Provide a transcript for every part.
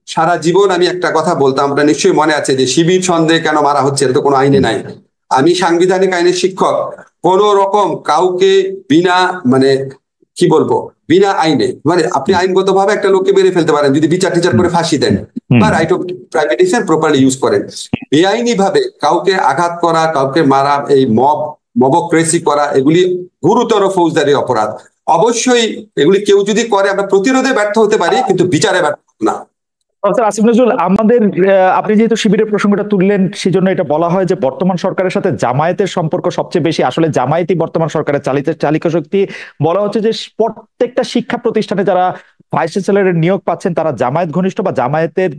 সারা জীবন আমি একটা কথা বলতাম, আপনার নিশ্চয়ই মনে আছে, যে শিবির সন্দেহে কেন মারা হচ্ছে, এটা তো কোনো আইনে নাই। আমি সাংবিধানিক আইনের শিক্ষক। কোন রকম কাউকে বিনা মানে কি বলবো, বিনা আইনে, মানে আপনি আইনগত ভাবে একটা লোককে মেরে ফেলতে পারেন যদি বিচার টিচার করে ফাঁসি দেন বা right of privatisation properly use করেন। বেআইনি ভাবে কাউকে আঘাত করা, কাউকে মারা, এই মবক্রেসি করা, এগুলি গুরুতর ফৌজদারি অপরাধ। অবশ্যই এগুলি কেউ যদি করে আমরা প্রতিরোধে ব্যর্থ হতে পারি, কিন্তু বিচারে ব্যর্থ হব না। প্রফেসর আসিফ নজরুল, আমাদের আপনি যেহেতু শিবিরের প্রসঙ্গটা তুললেন, সেজন্য এটা বলা হয় যে বর্তমান সরকারের সাথে জামায়াতের সম্পর্ক সবচেয়ে বেশি। আসলে জামায়াতই বর্তমান সরকারের চালিকা শক্তি। বলা হচ্ছে যে প্রত্যেকটা শিক্ষা প্রতিষ্ঠানে যারা ভাইস চ্যান্সেলরের নিয়োগ পাচ্ছেন তারা জামায়াত ঘনিষ্ঠ বা জামায়াতের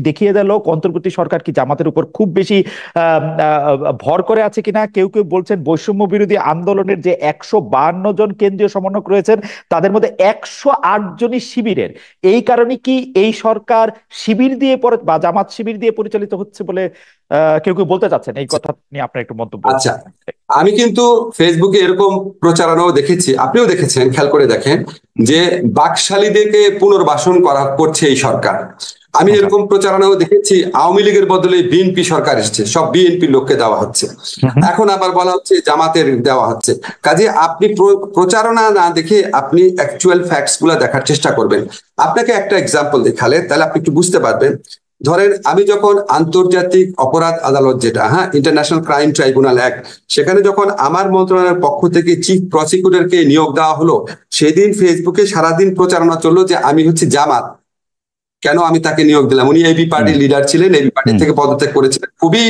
দেখিয়ে দিল। অন্তর্বর্তী সরকার কি জামাতের উপর খুব বেশি ভর করে আছে কিনা? কেউ কেউ বলছেন বৈষম্য বিরোধী আন্দোলনের যে 152 জন কেন্দ্রীয় সমন্বয়ক রয়েছেন তাদের মধ্যে 108 জনই শিবিরের। এই কারণে কি এই সরকার শিবির দিয়ে বা জামাত শিবির দিয়ে পরিচালিত হচ্ছে বলে কেউ কেউ বলতে চাচ্ছেন? এই কথা নিয়ে আপনার একটু মন্তব্য। আচ্ছা, আমি কিন্তু ফেসবুকে এরকম প্রচারণাও দেখেছি, আপনিও দেখেছেন, খেয়াল করে দেখেন, যে বাকশালীদেরকে পুনর্বাসন করছে এই সরকার। আমি এরকম প্রচারণাও দেখেছি, আওয়ামী লীগের বদলে বিএনপি সরকার এসেছে, সব বিএনপি লোককে দেওয়া হচ্ছে, এখন আবার বলা হচ্ছে জামাতের দেওয়া হচ্ছে। কাজে আপনি প্রচারণা না দেখে আপনি অ্যাকচুয়াল ফ্যাক্টস গুলা দেখার চেষ্টা করবেন। আপনাকে একটা এক্সাম্পল দেখালে তাহলে আপনি একটু বুঝতে পারবেন। ধরেন আমি যখন আন্তর্জাতিক অপরাধ আদালত, যেটা ইন্টারন্যাশনাল ক্রাইম ট্রাইব্যুনাল অ্যাক্ট, সেখানে যখন আমার মন্ত্রণালয়ের পক্ষ থেকে চিফ প্রসিকিউটরকে নিয়োগ দেওয়া হলো, সেদিন ফেসবুকে সারাদিন প্রচারণা চললো যে আমি হচ্ছে জামাত, কেন আমি তাকে নিয়োগ দিলাম। উনি এবি পার্টির লিডার ছিলেন, এবি পার্টি থেকে পদত্যাগ করেছিলেন, খুবই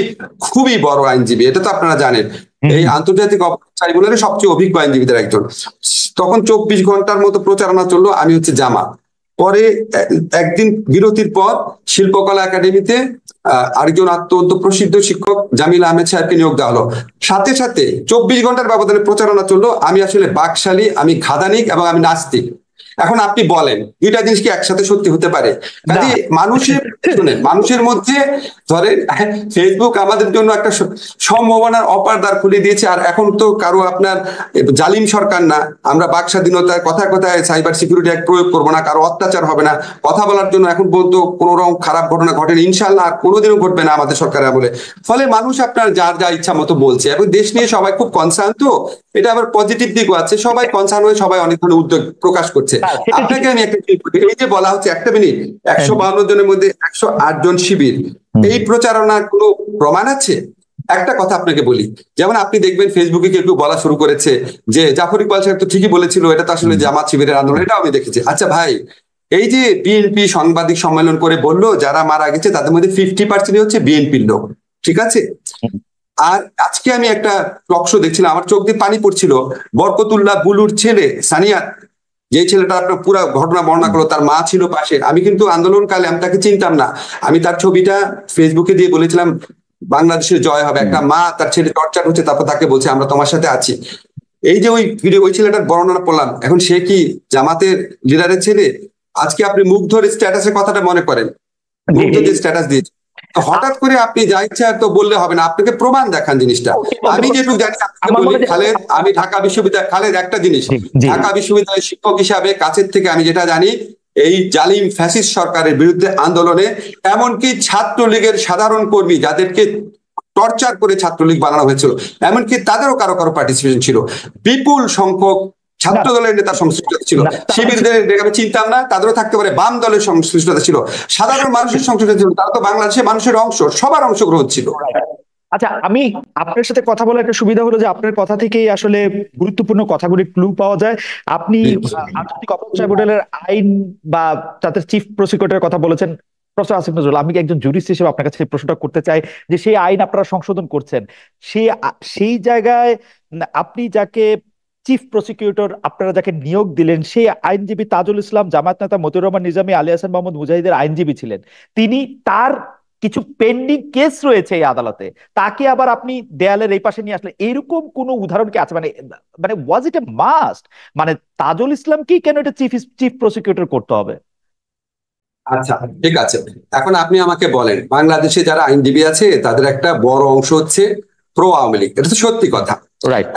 খুবই বড় আইনজীবী, এটা তো আপনারা জানেন, এই আন্তর্জাতিক অপরাধ ট্রাইব্যুনালের সবচেয়ে অভিজ্ঞ আইনজীবীদের একজন। তখন 24 ঘন্টার মতো প্রচারণা চললো আমি হচ্ছে জামাত। পরে একদিন বিরতির পর শিল্পকলা একাডেমিতে আরেকজন অত্যন্ত প্রসিদ্ধ শিক্ষক জামিল আহমেদ সাহেবকে নিয়োগ দেওয়া হলো। সাথে সাথে 24 ঘন্টার ব্যবধানে প্রচারণা চললো আমি আসলে বাকশালী, আমি খাদানিক এবং আমি নাস্তিক। এখন আপনি বলেন দুইটা জিনিস কি একসাথে সত্যি হতে পারে? কাজে মানুষের মধ্যে ধরেন ফেসবুক আমাদের জন্য একটা সম্ভাবনার অপার দ্বার খুলে দিয়েছে। আর এখন তো কারো আপনার জালিম সরকার না, আমরা বাক স্বাধীনতায় কথায় কথায় সাইবার সিকিউরিটি অ্যাক্ট প্রয়োগ করবো না, কারো অত্যাচার হবে না, কথা বলার জন্য এখন পর্যন্ত কোনো রকম খারাপ ঘটনা ঘটেনি, ইনশাল্লাহ আর কোনোদিনও ঘটবে না আমাদের সরকারের আমলে। ফলে মানুষ আপনার যার যা ইচ্ছা মতো বলছে, এবং দেশ নিয়ে সবাই খুব কনসার্ন, তো এটা আবার পজিটিভ দিকও আছে, সবাই কনসার্ন হয়ে সবাই অনেক ধরনের উদ্যোগ প্রকাশ করছে। আপনাকে আমি একটা এই যে বলা হচ্ছে একটা মিনিট 152 জনের মধ্যে 108 জন শিবির, এই প্রচারণার কোনো প্রমাণ আছে? একটা কথা আপনাকে বলি, যেমন আপনি দেখবেন ফেসবুকে কেউ বলা শুরু করেছে যে জাফর ইকবাল সাহেব তো ঠিকই বলেছিল, এটা তো আসলে জামাত শিবিরের আন্দোলন, এটাও আমি দেখেছি। আচ্ছা ভাই, এই যে বিএনপি সাংবাদিক সম্মেলন করে বললো যারা মারা গেছে তাদের মধ্যে 50% হচ্ছে বিএনপির লোক, ঠিক আছে? আর আজকে আমি একটা টক শো দেখছিলাম, আমার চোখ দিয়ে পানি পড়ছিল। বরকতুল্লাহ বুলুর ছেলে সানিয়া, যে ছেলেটা আপনার পুরো ঘটনা বর্ণনা করলো, তার মা ছিল পাশে। আমি কিন্তু আন্দোলনকালে আমি তাকে চিনতাম না, আমি তার ছবিটা ফেসবুকে দিয়ে বলেছিলাম বাংলাদেশের জয় হবে। একটা মা তার ছেলে টর্চার হচ্ছে, তারপর তাকে বলছে আমরা তোমার সাথে আছি। এই যে ওই ভিডিও, ওই ছেলেটার বর্ণনা পড়লাম, এখন সে কি জামাতের লিডারের ছেলে? আজকে আপনি মুগ্ধর স্ট্যাটাসের কথাটা মনে করেন, মুগ্ধ যে স্ট্যাটাস দিয়েছে, হঠাৎ করে আপনি যা ইচ্ছা তো বললে হবে না, আপনাকে প্রমাণ দেখান জিনিসটা। আমি যেটুকু জানি আপনাকে বলি, খালেদ, আমি ঢাকা বিশ্ববিদ্যালয়, খালেদ একটা জিনিস, ঢাকা বিশ্ববিদ্যালয়ের শিক্ষক হিসাবে কাছের থেকে আমি যেটা জানি, এই জালিম ফ্যাসিস্ট সরকারের বিরুদ্ধে আন্দোলনে এমনকি ছাত্রলীগের সাধারণ কর্মী যাদেরকে টর্চার করে ছাত্রলীগ বানানো হয়েছিল, এমনকি তাদেরও কারো কারো পার্টিসিপেশন ছিল। বিপুল সংখ্যক ছাত্র দলের নেতার সংশ্লিষ্টতা ছিল, শিবিরদের আমি চিনতাম না, তাদেরও থাকতে পারে, বাম দলের সংশ্লিষ্টতা ছিল, সাধারণ মানুষের সংশ্লিষ্টতা ছিল, তারা তো বাংলাদেশের মানুষের অংশ, সবার অংশগ্রহণ ছিল। আচ্ছা, আমি আপনার সাথে কথা বলার একটা সুবিধা হলো যে আপনার কথা থেকেই আসলে গুরুত্বপূর্ণ কথাগুলি ক্লু পাওয়া যায়। আপনি আন্তর্জাতিক অপরাধ ট্রাইব্যুনালের আইন বা তাদের চিফ প্রসিকিউটরের কথা বলেছেন। প্রফেসর আসিফ নজরুল, আমি একজন জুরিস্ট হিসেবে আপনার কাছে প্রশ্নটা করতে চাই যে সেই আইন আপনারা সংশোধন করছেন, সেই জায়গায় আপনি যাকে চিফ প্রসিকিউটর আপনারা যাকে নিয়োগ দিলেন, সেই আইনজীবী তাজুল ইসলাম, জামায়াত নেতা মতিউর রহমান নিজামী, আলী হাসান মোহাম্মদ মুজাহিদের আইনজীবী ছিলেন। তিনি, তার কিছু পেন্ডিং কেস রয়েছে এই আদালতে, তাকে আবার আপনি দেয়ালের এই পাশে নিয়ে আসলে, এরকম কোন উদাহরণ কি আছে? মানে মানে ওয়াজ ইট এ মাস্ট? মানে তাজুল ইসলাম কি কেন এটা চিফ প্রসিকিউটর করতে হবে? আচ্ছা ঠিক আছে, এখন আপনি আমাকে বলেন, বাংলাদেশে যারা আইনজীবী আছে তাদের একটা বড় অংশ হচ্ছে প্রো আওয়ামী লীগ, এটা তো সত্যি কথা।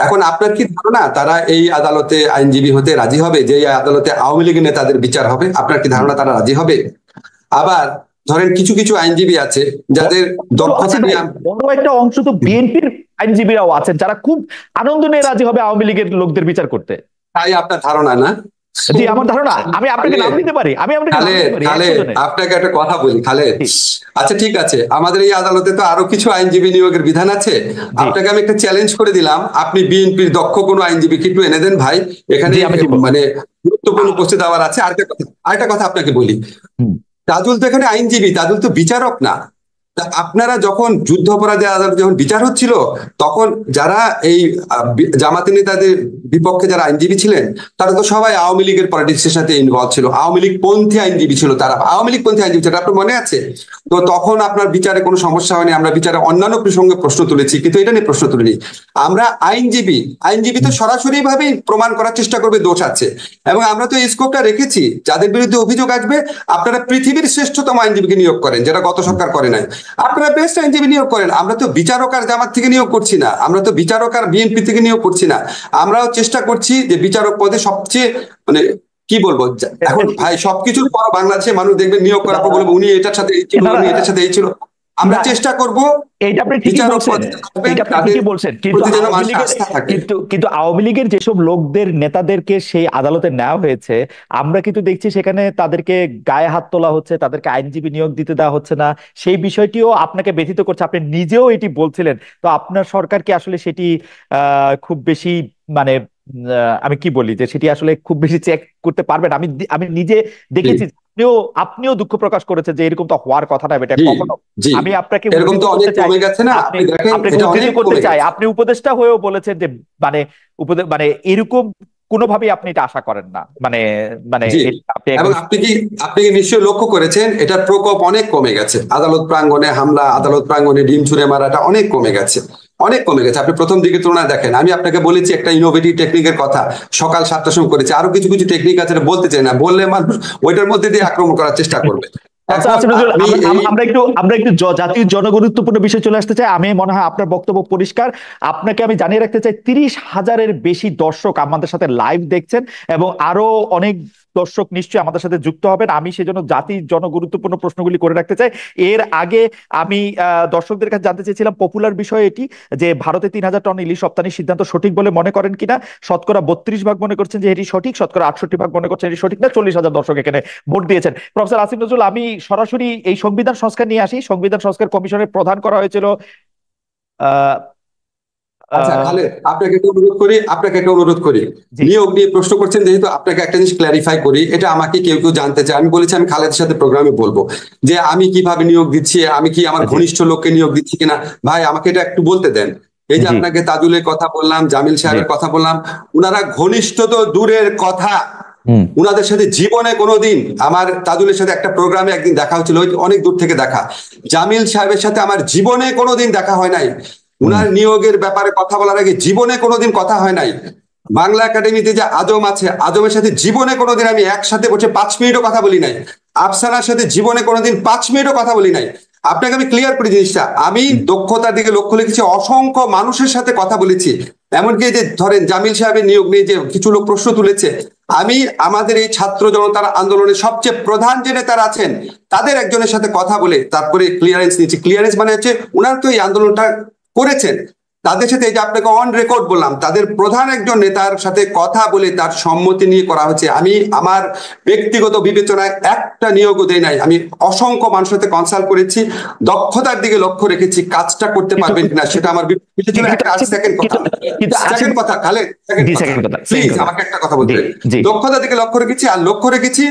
এখন আপনার কি ধারণা তারা এই আদালতে আইনজীবী হতে রাজি হবে যে এই আদালতে আওয়ামী লীগের নেতাদের বিচার হবে? আপনার কি ধারণা তারা রাজি হবে? আবার ধরেন কিছু কিছু আইনজীবী আছে যাদের দক্ষতা নিয়ে বড় একটা অংশ তো বিএনপির আইনজীবীরাও আছেন যারা খুব আনন্দ নিয়ে রাজি হবে আওয়ামী লীগের লোকদের বিচার করতে। তাই আপনার ধারণা না? জি, আমার ধারণা। আমি আপনাকে নাম দিতে পারি, আমি আপনাকে নাম দিতে পারি, খালেদ, আপনাকে একটা কথা বলি খালেদ। আচ্ছা ঠিক আছে, আমাদের এই আদালতে তো আরো কিছু আইনজীবী নিয়োগের বিধান আছে। আপনাকে আমি একটা চ্যালেঞ্জ করে দিলাম, আপনি বিএনপির দক্ষ কোনো আইনজীবীকে একটু এনে দেন ভাই, এখানে মানে গুরুত্বপূর্ণ উপস্থিত দেওয়ার আছে। আরেকটা কথা আপনাকে বলি, তাজুল তো এখানে আইনজীবী, তাজুল তো বিচারক না। আপনারা যখন যুদ্ধাপরাধী আদালত যখন বিচার হচ্ছিল, তখন যারা এই জামাতি নেতাদের বিপক্ষে যারা আইনজীবী ছিলেন, তারা তো সবাই আওয়ামী লীগের পলিটিক্সের সাথে ইনভলভ ছিল, আওয়ামী লীগ পন্থী আইনজীবী ছিল, তারা আওয়ামী লীগ পন্থী আইনজীবী ছিল, আপনার মনে আছে? তো তখন আপনার বিচারে কোনো সমস্যা হয়নি, আমরা বিচারে অন্যান্য প্রসঙ্গে প্রশ্ন তুলেছি, কিন্তু এটা নিয়ে প্রশ্ন তুলিনি। আমরা আইনজীবী তো সরাসরি ভাবে প্রমাণ করার চেষ্টা করবে দোষ আছে, এবং আমরা তো এই স্কোপটা রেখেছি, যাদের বিরুদ্ধে অভিযোগ আসবে আপনারা পৃথিবীর শ্রেষ্ঠতম আইনজীবীকে নিয়োগ করেন, যেটা গত সরকার করে নাই। আপনারা বেস্ট আইনজীবী নিয়োগ করেন। আমরা তো বিচারক আর জামাত থেকে নিয়োগ করছি না, আমরা তো বিচারক আর বিএনপি থেকে নিয়োগ করছি না। আমরাও চেষ্টা করছি যে বিচারক পদে সবচেয়ে মানে কি বলবো, এখন ভাই সবকিছুর পর বাংলাদেশে মানুষ দেখবে নিয়োগ করার পর বলবো উনি এটার সাথে এই ছিল, উনি এটার সাথে এই ছিল। আমরা চেষ্টা করব এইটা আপনি ঠিকই বলছেন, কিন্তু আওয়ামী লীগের যেসব লোকদের নেতাদেরকে সেই আদালতে নেওয়া হয়েছে, আমরা কিন্তু দেখছি সেখানে তাদেরকে গায়ে হাত তোলা হচ্ছে, তাদেরকে আইনজীবী নিয়োগ দিতে দেওয়া হচ্ছে না। সেই বিষয়টিও আপনাকে ব্যথিত করছে, আপনি নিজেও এটি বলছিলেন। তো আপনার সরকার কি আসলে সেটি খুব বেশি মানে আমি কি বলি যে সেটি আসলে খুব বেশি চেক করতে পারবেন? আমি নিজে দেখেছি, আপনিও দুঃখ প্রকাশ করেছেন যে এরকম তো হওয়ার কথা না এটা কখনো। আমি আপনাকে এরকম তো অনেক কমে গেছে না, আপনি দেখেন এটা অনেক করতে চাই, আপনি উপদেষ্টা হয়েও বলেছেন যে মানে মানে এরকম কোনোভাবেই আপনি এটা আশা করেন না, মানে মানে এবং আপনি কি নিশ্চয়ই লক্ষ্য করেছেন এটার প্রকোপ অনেক কমে গেছে। আদালত প্রাঙ্গণে হামলা, আদালত প্রাঙ্গণে ডিম ছুঁড়ে মারাটা অনেক কমে গেছে, অনেক কমে গেছে। আপনি প্রথম দিকে তুলনায় দেখেন, আমি আপনাকে বলেছি একটা ইনোভেটিভ টেকনিকের কথা, সকাল 7টার সময় করেছি। আরো কিছু কিছু টেকনিক আছে বলতে চাই না, বললে মানুষ ওইটার মধ্যে দিয়ে আক্রমণ করার চেষ্টা করবে। আমরা একটু জাতীয় জনগুরুত্বপূর্ণ বিষয় চলে আসতে চাই। আমি মনে হয় আপনার বক্তব্য পরিষ্কার। আপনাকে আমি জানিয়ে রাখতে চাই 30,000-এর বেশি দর্শক আমাদের সাথে লাইভ দেখছেন, এবং আরো অনেক দর্শক নিশ্চয়ই আমাদের সাথে যুক্ত হবেন। আমি সেজন্য জাতির জনগুরুত্বপূর্ণ প্রশ্নগুলি করে রাখতে চাই। এর আগে আমি দর্শকদের কাছে জানতে চেয়েছিলাম পপুলার বিষয় এটি, যে ভারতে 3,000 টন ইলিশ রপ্তানির সিদ্ধান্ত সঠিক বলে মনে করেন কিনা। শতকরা 32% মনে করছেন যে এটি সঠিক, শতকরা 68% মনে করছেন এটি সঠিক না। 40,000 দর্শক এখানে ভোট দিয়েছেন। প্রফেসর আসিফ নজরুল, আমি সরাসরি এই সংবিধান সংস্কার নিয়ে আসি। সংবিধান সংস্কার কমিশনের প্রধান করা হয়েছিল আচ্ছা খালেদ, আপনাকে একটা অনুরোধ করি, নিয়োগ নিয়ে প্রশ্ন করছেন যেহেতু, আপনাকে একটা জিনিস ক্ল্যারিফাই করি। এটা আমাকে কেউ কেউ জানতে চায়, আমি বলেছি আমি খালেদের সাথে প্রোগ্রামে বলবো যে আমি কিভাবে নিয়োগ দিচ্ছি, আমি কি আমার ঘনিষ্ঠ লোককে নিয়োগ দিচ্ছি কিনা। ভাই আমাকে এটা একটু বলতে দেন। এই যে আপনাকে তাজুলের কথা বললাম, জামিল সাহেবের কথা বললাম, উনারা ঘনিষ্ঠ তো দূরের কথা, উনাদের সাথে জীবনে কোনোদিন, আমার তাজুলের সাথে একটা প্রোগ্রামে একদিন দেখা হচ্ছিল, অনেক দূর থেকে দেখা। জামিল সাহেবের সাথে আমার জীবনে কোনোদিন দেখা হয় নাই। উনার নিয়োগের ব্যাপারে কথা বলার আগে জীবনে কোনোদিন কথা হয় নাই। বাংলা একাডেমিতে যে আজম আছে, আজমের সাথে জীবনে কোনোদিন আমি একসাথে বসে 5 মিনিটও কথা বলি নাই। আফসানার সাথে জীবনে কোনোদিন 5 মিনিটও কথা বলি নাই। আপনাকে আমি ক্লিয়ার করি জিনিসটা, আমি দক্ষতার দিকে লক্ষ্য রেখেছি, অসংখ্য মানুষের সাথে কথা বলেছি। এমনকি যে ধরেন জামিল সাহেবের নিয়োগ নিয়ে যে কিছু লোক প্রশ্ন তুলেছে, আমি আমাদের এই ছাত্র জনতার আন্দোলনের সবচেয়ে প্রধান যে নেতারা আছেন তাদের একজনের সাথে কথা বলে তারপরে ক্লিয়ারেন্স নিয়েছি। ক্লিয়ারেন্স মানে হচ্ছে উনার তো এই আন্দোলনটা করেছেন, তাদের সাথে, এই যে আপনাকে অন রেকর্ড বললাম, তাদের প্রধান একজন নেতার সাথে কথা বলে তার সম্মতি নিয়ে করা হচ্ছে। আমি আমার ব্যক্তিগত বিবেচনায় একটা নিয়োগও দেই নাই, আমি অসংখ্য মানুষের সাথে কনসাল্ট করেছি, দক্ষতার দিকে লক্ষ্য রেখেছি, কাজটা করতে পারবেন কিনা সেটা আমার বিবেচনা। সেকেন্ড কথা খালেদ, প্লিজ আমাকে একটা কথা বলতে, দক্ষতার দিকে লক্ষ্য রেখেছি। আর লক্ষ্য রেখেছি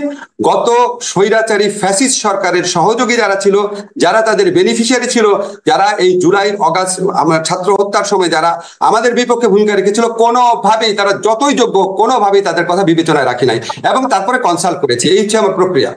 গত স্বৈরাচারী ফ্যাসিস্ট সরকারের সহযোগী যারা ছিল, যারা তাদের বেনিফিশিয়ারি ছিল, যারা এই জুলাই আগস্ট আমার ছাত্র হত্যার সময় যারা আমাদের বিপক্ষে ভূমিকা রেখেছিল, কোনোভাবেই তারা যতই যোগ্য কোনোভাবেই তাদের কথা বিবেচনায় রাখি নাই, এবং তারপরে কনসাল্ট করেছি। এই হচ্ছে আমার প্রক্রিয়া।